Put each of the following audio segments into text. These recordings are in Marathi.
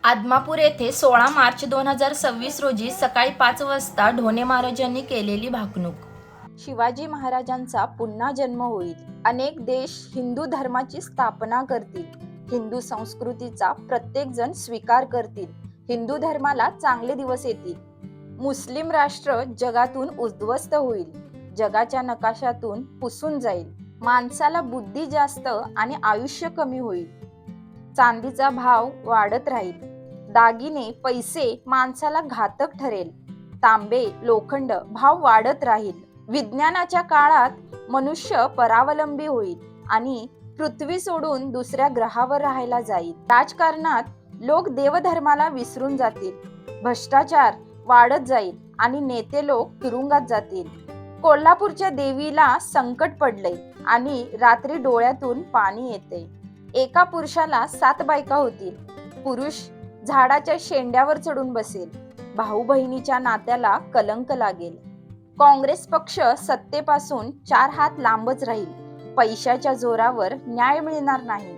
आदमापूर येथे 16 मार्च 2026 रोजी सकाळी 5 वाजता ढोणे महाराजांनी केलेली भाकणूक. शिवाजी महाराजांचा पुन्हा जन्म होईल. अनेक देश हिंदू धर्माची स्थापना करतील. हिंदू संस्कृतीचा प्रत्येक जण स्वीकार करतील. हिंदू धर्माला चांगले दिवस येतील. मुस्लिम राष्ट्र जगातून उद्ध्वस्त होईल. जगाच्या नकाशातून पुसून जाईल. माणसाला बुद्धी जास्त आणि आयुष्य कमी होईल. चांदीचा भाव वाढत राहील. दागिने पैसे माणसाला घातक ठरेल. तांबे लोखंड भाव वाढत राहील. विज्ञानाच्या काळात मनुष्य परावलंबी होईल आणि पृथ्वी सोडून दुसऱ्या ग्रहावर राहायला जाईल. राजकारणात लोक देवधर्माला विसरून जातील. भ्रष्टाचार वाढत जाईल आणि नेते लोक तुरुंगात जातील. कोल्हापूरच्या देवीला संकट पडले आणि रात्री डोळ्यातून पाणी येते. एका पुरुषाला 7 बायका होतील. पुरुष झाडाच्या शेंड्यावर चढून बसेल. भाऊ बहिणीच्या नात्याला कलंक लागेल. काँग्रेस पक्ष सत्तेपासून 4 हात लांबच राहील. पैशाच्या जोरावर न्याय मिळणार नाही.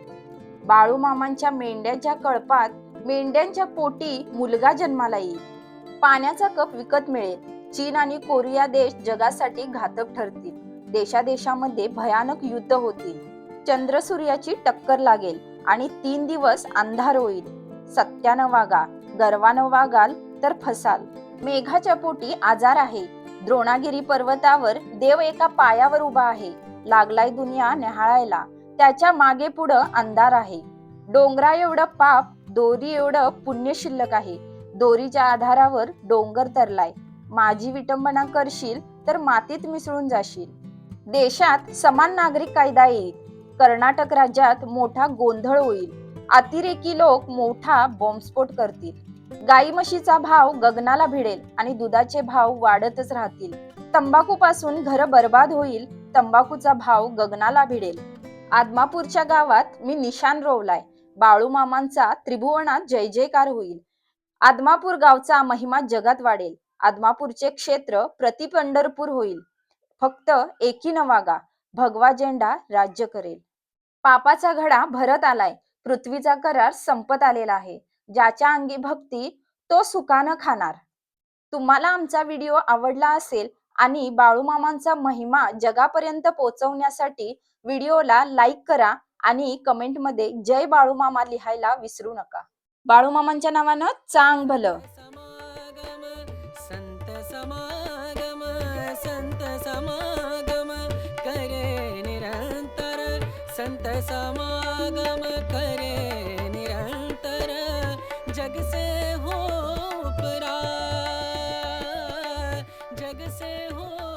बाळूमामांच्या मेंढ्यांच्या कळपात मेंढ्यांच्या पोटी मुलगा जन्माला येईल. पाण्याचा कप विकत मिळेल. चीन आणि कोरिया देश जगासाठी घातक ठरतील. देशादेशामध्ये भयानक युद्ध होतील. चंद्र सूर्याची टक्कर लागेल आणि 3 दिवस अंधार होईल. सत्यानं वागा, गर्वानं वागाल तर फसाल. मेघाच्या पोटी आजार आहे. द्रोणागिरी पर्वतावर देव एका पायावर उभा आहे. लागलाय दुनिया न्याहाळायला. त्याच्या मागे पुढं अंधार आहे. डोंगरा एवढं पाप, दोरी एवढं पुण्य शिल्लक आहे. दोरीच्या आधारावर डोंगर तरलाय. माझी विटंबना करशील तर मातीत मिसळून जाशील. देशात समान नागरिक कायदा येईल. कर्नाटक राज्यात मोठा गोंधळ होईल. अतिरेकी लोक मोठा बॉम्बस्फोट करतील. गाई म्हशीचा भाव गगनाला भिडेल आणि दुधाचे भाव वाढतच राहतील. तंबाखूपासून घर बर्बाद होईल. तंबाखूचा भाव गगनाला भिडेल. आदमापूरच्या गावात मी निशाण रोवलाय. बाळूमामांचा त्रिभुवनात जय जयकार होईल. आदमापूर गावचा महिमा जगात वाढेल. आदमापूरचे क्षेत्र प्रति पंढरपूर होईल. फक्त एकीनं वागा, भगवा झेंडा राज्य करेल. पापाचा घडा भरत आलाय. पृथ्वीचा करार संपत आलेला आहे. ज्याच्या अंगी भक्ती तो सुखानं खाणार. तुम्हाला आमचा व्हिडिओ आवडला असेल आणि बाळूमामांचा महिमा जगापर्यंत पोहोचवण्यासाठी व्हिडिओला लाईक करा आणि कमेंटमध्ये जय बाळूमामा लिहायला विसरू नका. बाळूमामांच्या नावानं चांग भलं. संत समागम संत समागम करे निरंतर संत समागम करे निरंतर जग से हो परा जग से हो